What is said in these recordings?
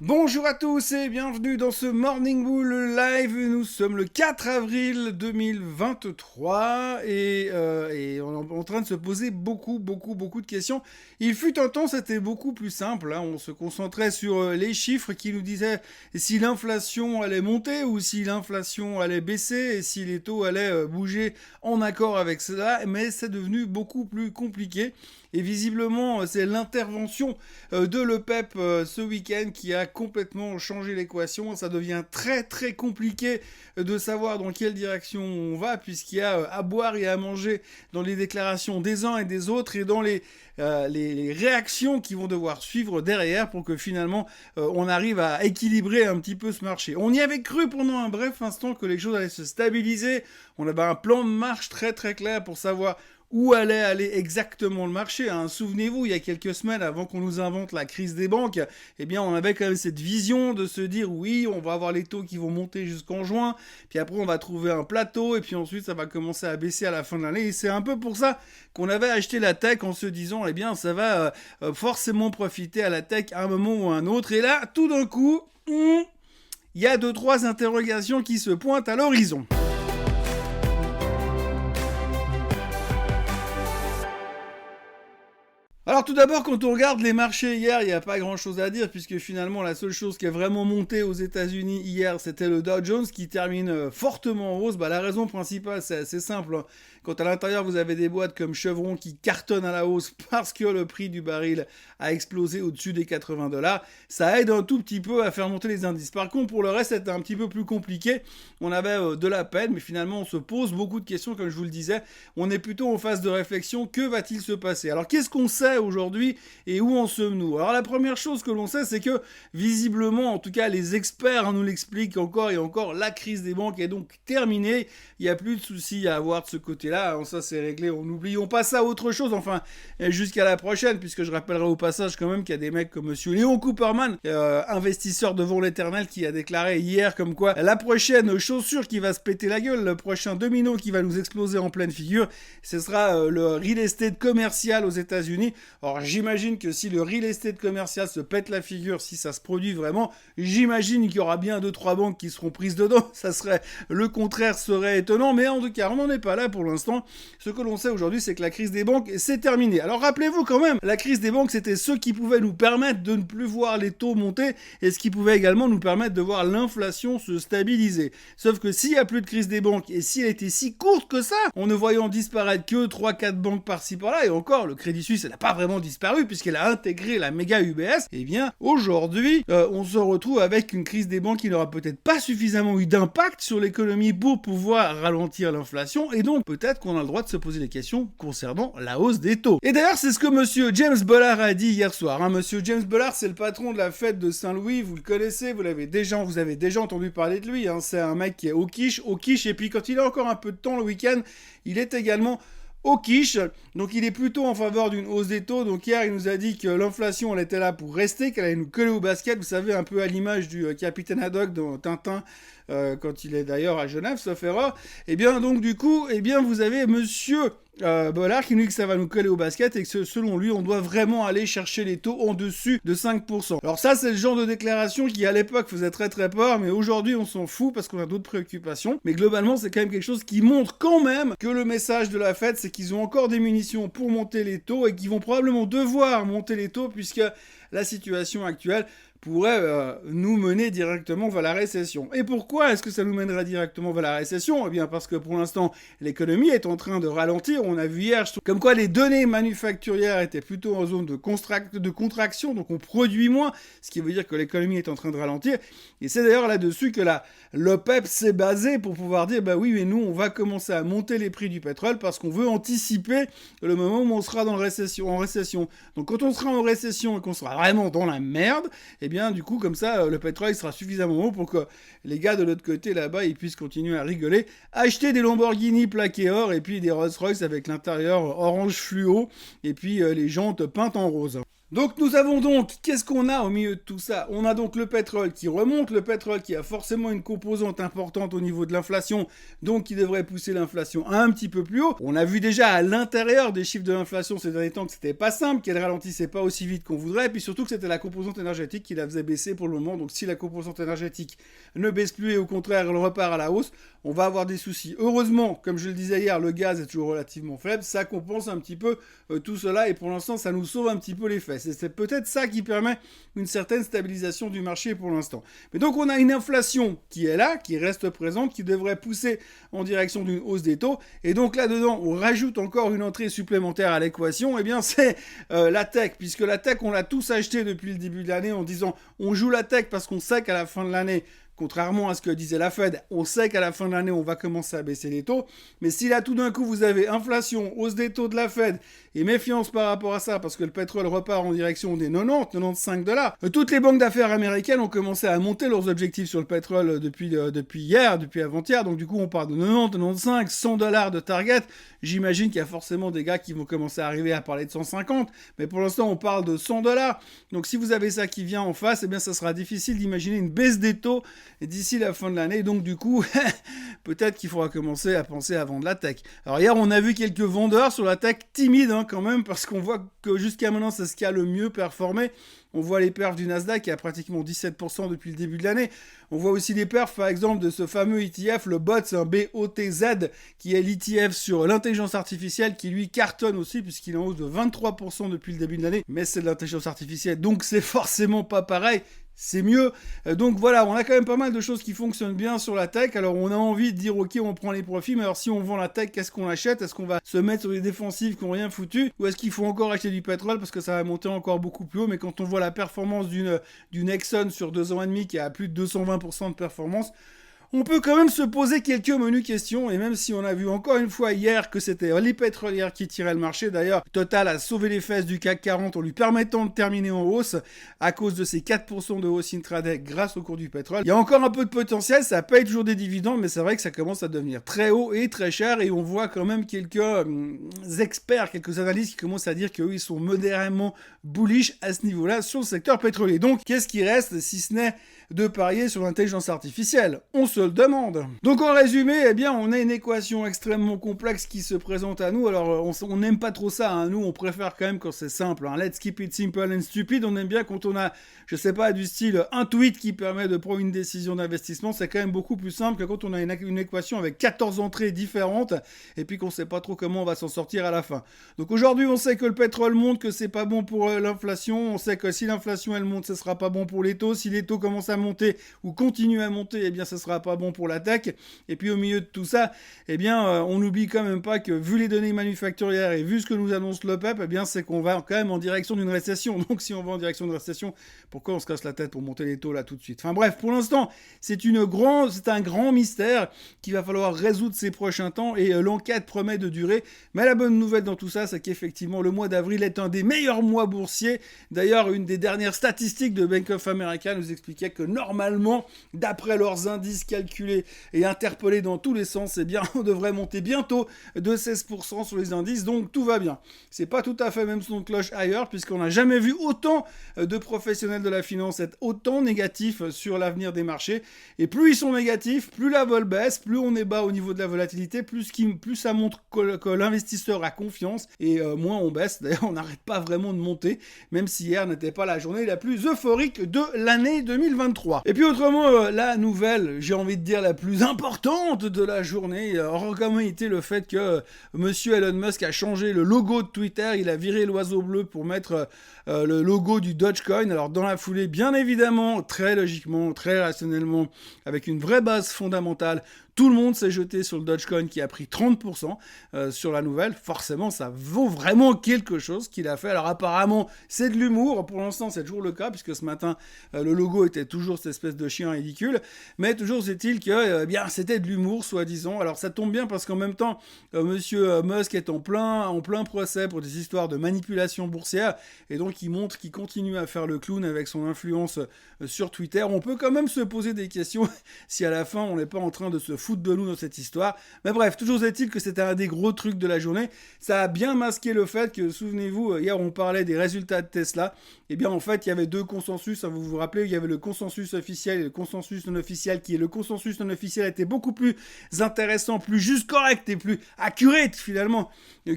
Bonjour à tous et bienvenue dans ce Morning Bull Live. Nous sommes le 4 avril 2023 et on est en train de se poser beaucoup de questions. Il fut un temps, c'était beaucoup plus simple. On se concentrait sur les chiffres qui nous disaient si l'inflation allait monter ou si l'inflation allait baisser et si les taux allaient bouger en accord avec cela. Mais c'est devenu beaucoup plus compliqué. Et visiblement, c'est l'intervention de l'EPEP ce week-end qui a complètement changé l'équation. Ça devient très compliqué de savoir dans quelle direction on va, puisqu'il y a à boire et à manger dans les déclarations des uns et des autres et dans les réactions qui vont devoir suivre derrière pour que finalement on arrive à équilibrer un petit peu ce marché. On y avait cru pendant un bref instant que les choses allaient se stabiliser. On avait un plan de marche très clair pour savoir où allait aller exactement le marché. Souvenez-vous, il y a quelques semaines, avant qu'on nous invente la crise des banques, eh bien, on avait quand même cette vision de se dire, oui, on va avoir les taux qui vont monter jusqu'en juin, puis après, on va trouver un plateau, et puis ensuite, ça va commencer à baisser à la fin de l'année. Et c'est un peu pour ça qu'on avait acheté la tech en se disant, eh bien, ça va forcément profiter à la tech à un moment ou à un autre. Et là, tout d'un coup, il y a 2-3 interrogations qui se pointent à l'horizon. Alors tout d'abord, quand on regarde les marchés hier, il n'y a pas grand-chose à dire, puisque finalement la seule chose qui a vraiment monté aux États-Unis hier, c'était le Dow Jones qui termine fortement en hausse. La raison principale, c'est assez simple. Quand à l'intérieur, vous avez des boîtes comme Chevron qui cartonnent à la hausse parce que le prix du baril a explosé au-dessus des $80, ça aide un tout petit peu à faire monter les indices. Par contre, pour le reste, c'était un petit peu plus compliqué. On avait de la peine, mais finalement, on se pose beaucoup de questions, comme je vous le disais. On est plutôt en phase de réflexion. Que va-t-il se passer? Alors, qu'est-ce qu'on sait aujourd'hui et où en sommes-nous? Alors, la première chose que l'on sait, c'est que visiblement, en tout cas, les experts nous l'expliquent encore et encore, la crise des banques est donc terminée. Il n'y a plus de soucis à avoir de ce côté-là. Ça, c'est réglé. N'oublions pas ça. Autre chose, enfin, jusqu'à la prochaine, puisque je rappellerai au passage quand même qu'il y a des mecs comme monsieur Léon Cooperman, investisseur devant l'éternel, qui a déclaré hier comme quoi la prochaine chaussure qui va se péter la gueule, le prochain domino qui va nous exploser en pleine figure, ce sera le real estate commercial aux États-Unis. Alors, j'imagine que si le real estate commercial se pète la figure, si ça se produit vraiment, j'imagine qu'il y aura bien 2-3 banques qui seront prises dedans. Ça serait, le contraire serait étonnant, mais en tout cas, on n'en est pas là pour l'instant. Ce que l'on sait aujourd'hui, c'est que la crise des banques, c'est terminé. Alors, rappelez-vous quand même, la crise des banques, c'était ce qui pouvait nous permettre de ne plus voir les taux monter et ce qui pouvait également nous permettre de voir l'inflation se stabiliser. Sauf que s'il n'y a plus de crise des banques et si elle était si courte que ça, en ne voyant disparaître que 3-4 banques par-ci par-là, et encore, le Crédit Suisse, elle n'a pas vraiment disparu puisqu'elle a intégré la méga UBS, eh bien, aujourd'hui, on se retrouve avec une crise des banques qui n'aura peut-être pas suffisamment eu d'impact sur l'économie pour pouvoir ralentir l'inflation, et donc peut-être qu'on a le droit de se poser des questions concernant la hausse des taux. Et d'ailleurs, c'est ce que monsieur James Bullard a dit hier soir. Monsieur James Bullard, c'est le patron de la fête de Saint-Louis, vous le connaissez, vous avez déjà entendu parler de lui. C'est un mec qui est au quiche, et puis quand il a encore un peu de temps le week-end, il est également au quiche, donc il est plutôt en faveur d'une hausse des taux. Donc hier il nous a dit que l'inflation elle était là pour rester, qu'elle allait nous coller au basket, vous savez, un peu à l'image du capitaine Haddock dans Tintin, quand il est d'ailleurs à Genève, sauf erreur. Et bien donc du coup, vous avez monsieur Bollard qui nous dit que ça va nous coller au basket et que selon lui on doit vraiment aller chercher les taux en dessus de 5%. Alors ça, c'est le genre de déclaration qui à l'époque faisait très peur, mais aujourd'hui on s'en fout parce qu'on a d'autres préoccupations. Mais globalement, c'est quand même quelque chose qui montre quand même que le message de la Fed, c'est qu'ils ont encore des munitions pour monter les taux et qu'ils vont probablement devoir monter les taux puisque la situation actuelle pourrait nous mener directement vers la récession. Et pourquoi est-ce que ça nous mènerait directement vers la récession? Eh bien parce que pour l'instant, l'économie est en train de ralentir. On a vu hier comme quoi les données manufacturières étaient plutôt en zone de contraction, donc on produit moins, ce qui veut dire que l'économie est en train de ralentir. Et c'est d'ailleurs là-dessus que l'OPEP s'est basé pour pouvoir dire, oui, mais nous, on va commencer à monter les prix du pétrole parce qu'on veut anticiper le moment où on sera en récession. Donc quand on sera en récession et qu'on sera vraiment dans la merde, eh bien, du coup, comme ça, le pétrole sera suffisamment haut pour que les gars de l'autre côté, là-bas, ils puissent continuer à rigoler, acheter des Lamborghini plaqués or, et puis des Rolls-Royce avec l'intérieur orange fluo, et puis les jantes peintes en rose. Donc nous avons donc, qu'est-ce qu'on a au milieu de tout ça? On a donc le pétrole qui remonte, le pétrole qui a forcément une composante importante au niveau de l'inflation, donc qui devrait pousser l'inflation un petit peu plus haut. On a vu déjà à l'intérieur des chiffres de l'inflation ces derniers temps que c'était pas simple, qu'elle ralentissait pas aussi vite qu'on voudrait, et puis surtout que c'était la composante énergétique qui la faisait baisser pour le moment. Donc si la composante énergétique ne baisse plus et au contraire elle repart à la hausse, on va avoir des soucis. Heureusement, comme je le disais hier, le gaz est toujours relativement faible, ça compense un petit peu tout cela et pour l'instant ça nous sauve un petit peu les fesses. Et c'est peut-être ça qui permet une certaine stabilisation du marché pour l'instant. Mais donc on a une inflation qui est là, qui reste présente, qui devrait pousser en direction d'une hausse des taux. Et donc là-dedans, on rajoute encore une entrée supplémentaire à l'équation, et bien c'est la tech, puisque la tech on l'a tous acheté depuis le début de l'année en disant on joue la tech parce qu'on sait qu'à la fin de l'année, contrairement à ce que disait la Fed, on sait qu'à la fin de l'année, on va commencer à baisser les taux. Mais si là, tout d'un coup, vous avez inflation, hausse des taux de la Fed et méfiance par rapport à ça, parce que le pétrole repart en direction des 90, 95 dollars, toutes les banques d'affaires américaines ont commencé à monter leurs objectifs sur le pétrole depuis hier, depuis avant-hier. Donc du coup, on part de 90, 95, 100 dollars de target. J'imagine qu'il y a forcément des gars qui vont commencer à arriver à parler de 150. Mais pour l'instant, on parle de 100 dollars. Donc si vous avez ça qui vient en face, eh bien, ça sera difficile d'imaginer une baisse des taux d'ici la fin de l'année. Donc du coup, peut-être qu'il faudra commencer à penser à vendre la tech. Alors hier, on a vu quelques vendeurs sur la tech timides quand même, parce qu'on voit que jusqu'à maintenant, c'est ce qui a le mieux performé. On voit les perfs du Nasdaq qui a pratiquement 17% depuis le début de l'année. On voit aussi les perfs, par exemple, de ce fameux ETF, le BOT, c'est un BOTZ, qui est l'ETF sur l'intelligence artificielle, qui lui cartonne aussi, puisqu'il est en hausse de 23% depuis le début de l'année. Mais c'est de l'intelligence artificielle, donc c'est forcément pas pareil. C'est mieux. Donc voilà, on a quand même pas mal de choses qui fonctionnent bien sur la tech. Alors on a envie de dire ok, on prend les profits, mais alors si on vend la tech, qu'est-ce qu'on achète? Est-ce qu'on va se mettre sur les défensives qui n'ont rien foutu? Ou est-ce qu'il faut encore acheter du pétrole parce que ça va monter encore beaucoup plus haut? Mais quand on voit la performance d'une Exxon sur 2 ans et demi qui a plus de 220% de performance, on peut quand même se poser quelques menues questions, et même si on a vu encore une fois hier que c'était les pétrolières qui tiraient le marché, d'ailleurs, Total a sauvé les fesses du CAC 40 en lui permettant de terminer en hausse à cause de ces 4% de hausse intraday grâce au cours du pétrole. Il y a encore un peu de potentiel, ça paye toujours des dividendes, mais c'est vrai que ça commence à devenir très haut et très cher, et on voit quand même quelques experts, quelques analystes qui commencent à dire qu'eux, ils sont modérément bullish à ce niveau-là sur le secteur pétrolier. Donc, qu'est-ce qui reste si ce n'est de parier sur l'intelligence artificielle? On se le demande. Donc en résumé, eh bien, on a une équation extrêmement complexe qui se présente à nous. Alors on n'aime pas trop ça, nous on préfère quand même quand c'est simple. Let's keep it simple and stupid. On aime bien quand on a, je sais pas, du style un tweet qui permet de prendre une décision d'investissement. C'est quand même beaucoup plus simple que quand on a une équation avec 14 entrées différentes et puis qu'on sait pas trop comment on va s'en sortir à la fin. Donc aujourd'hui, on sait que le pétrole monte, que c'est pas bon pour l'inflation. On sait que si l'inflation elle monte, ce sera pas bon pour les taux. Si les taux commencent à monter ou continuent à monter, eh bien, ce sera pas bon pour la tech. Et puis au milieu de tout ça, eh bien, on n'oublie quand même pas que vu les données manufacturières et vu ce que nous annonce l'OPEP, eh bien, c'est qu'on va quand même en direction d'une récession. Donc si on va en direction d'une récession, pourquoi on se casse la tête pour monter les taux là tout de suite? Enfin bref, pour l'instant, c'est un grand mystère qu'il va falloir résoudre ces prochains temps et l'enquête promet de durer. Mais la bonne nouvelle dans tout ça, c'est qu'effectivement, le mois d'avril est un des meilleurs mois boursiers. D'ailleurs, une des dernières statistiques de Bank of America nous expliquait que normalement, d'après leurs indices calculés et interpellés dans tous les sens, eh bien, on devrait monter bientôt de 16% sur les indices, donc tout va bien. C'est pas tout à fait même son cloche ailleurs, puisqu'on n'a jamais vu autant de professionnels de la finance être autant négatifs sur l'avenir des marchés. Et plus ils sont négatifs, plus la vol baisse, plus on est bas au niveau de la volatilité, plus ça montre que l'investisseur a confiance, et moins on baisse. D'ailleurs, on n'arrête pas vraiment de monter, même si hier n'était pas la journée la plus euphorique de l'année 2023. Et puis autrement, la nouvelle, j'ai envie de dire la plus importante de la journée, aura quand même été le fait que monsieur Elon Musk a changé le logo de Twitter, il a viré l'oiseau bleu pour mettre le logo du Dogecoin. Alors dans la foulée, bien évidemment, très logiquement, très rationnellement, avec une vraie base fondamentale, tout le monde s'est jeté sur le Dogecoin qui a pris 30% sur la nouvelle. Forcément, ça vaut vraiment quelque chose qu'il a fait. Alors apparemment, c'est de l'humour. Pour l'instant, c'est toujours le cas, puisque ce matin, le logo était toujours cette espèce de chien ridicule. Mais toujours est-il que eh bien c'était de l'humour soi-disant. Alors ça tombe bien parce qu'en même temps monsieur Musk est en plein procès pour des histoires de manipulation boursière et donc il montre qu'il continue à faire le clown avec son influence sur Twitter. On peut quand même se poser des questions si à la fin on n'est pas en train de se foutre de nous dans cette histoire. Mais bref, toujours est-il que c'était un des gros trucs de la journée. Ça a bien masqué le fait que, souvenez-vous, hier on parlait des résultats de Tesla. Eh bien en fait il y avait deux consensus, hein, vous vous rappelez, il y avait le consensus officiel et le consensus non officiel, qui est le consensus non officiel était beaucoup plus intéressant, plus juste, correct et plus accurate finalement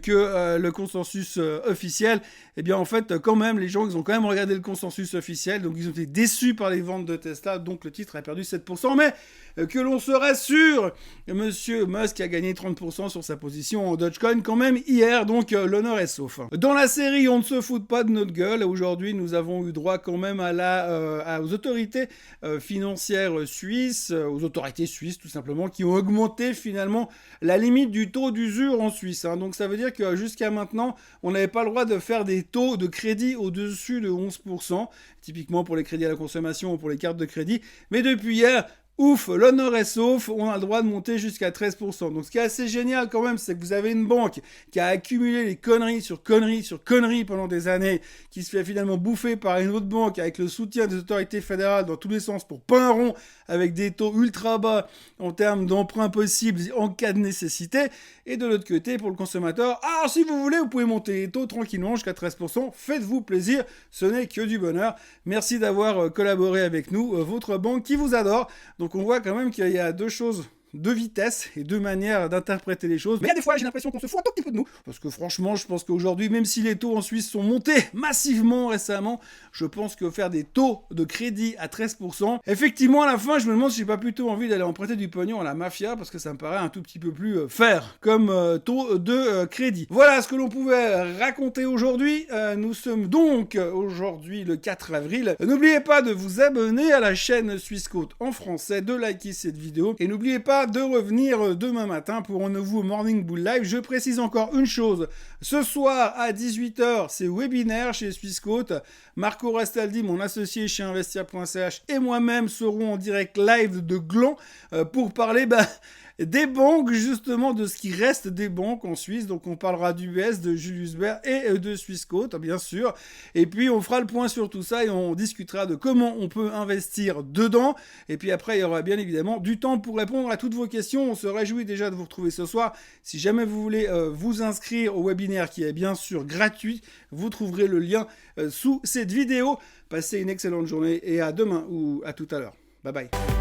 que le consensus officiel. Eh bien en fait quand même les gens ils ont quand même regardé le consensus officiel, donc ils ont été déçus par les ventes de Tesla, donc le titre a perdu 7%, mais que l'on se rassure, monsieur Musk a gagné 30% sur sa position en Dogecoin quand même hier, donc l'honneur est sauf. Dans la série on ne se fout pas de notre gueule, aujourd'hui nous avons eu droit quand même aux autorités financières suisses, aux autorités suisses tout simplement, qui ont augmenté finalement la limite du taux d'usure en Suisse, hein. Donc ça veut dire que jusqu'à maintenant on n'avait pas le droit de faire des taux de crédit au-dessus de 11%, typiquement pour les crédits à la consommation ou pour les cartes de crédit, mais depuis hier, ouf, l'honneur est sauf, on a le droit de monter jusqu'à 13%. Donc ce qui est assez génial quand même, c'est que vous avez une banque qui a accumulé les conneries sur conneries sur conneries pendant des années, qui se fait finalement bouffer par une autre banque avec le soutien des autorités fédérales dans tous les sens pour pas un rond, avec des taux ultra bas en termes d'emprunts possibles en cas de nécessité. Et de l'autre côté, pour le consommateur, si vous voulez, vous pouvez monter les taux tranquillement jusqu'à 13%. Faites-vous plaisir, ce n'est que du bonheur. Merci d'avoir collaboré avec nous, votre banque qui vous adore. Donc on voit quand même qu'il y a deux choses, deux vitesses et deux manières d'interpréter les choses. Mais il y a des fois, j'ai l'impression qu'on se fout un tout petit peu de nous. Parce que franchement, je pense qu'aujourd'hui, même si les taux en Suisse sont montés massivement récemment, je pense que faire des taux de crédit à 13%, effectivement, à la fin, je me demande si j'ai pas plutôt envie d'aller emprunter du pognon à la mafia, parce que ça me paraît un tout petit peu plus faire comme taux de crédit. Voilà ce que l'on pouvait raconter aujourd'hui. Nous sommes donc aujourd'hui le 4 avril. N'oubliez pas de vous abonner à la chaîne Swissquote en français, de liker cette vidéo, et n'oubliez pas de revenir demain matin pour un nouveau Morning Bull Live. Je précise encore une chose, ce soir à 18h, c'est webinaire chez Swissquote. Marco Rastaldi, mon associé chez investir.ch, et moi-même serons en direct live de Gland pour parler des banques, justement, de ce qui reste des banques en Suisse. Donc on parlera d'UBS, de Julius Baer et de Swissquote, bien sûr. Et puis on fera le point sur tout ça et on discutera de comment on peut investir dedans. Et puis après, il y aura bien évidemment du temps pour répondre à toutes vos questions. On se réjouit déjà de vous retrouver ce soir. Si jamais vous voulez vous inscrire au webinaire qui est bien sûr gratuit, vous trouverez le lien sous cette vidéo. Passez une excellente journée et à demain ou à tout à l'heure. Bye bye.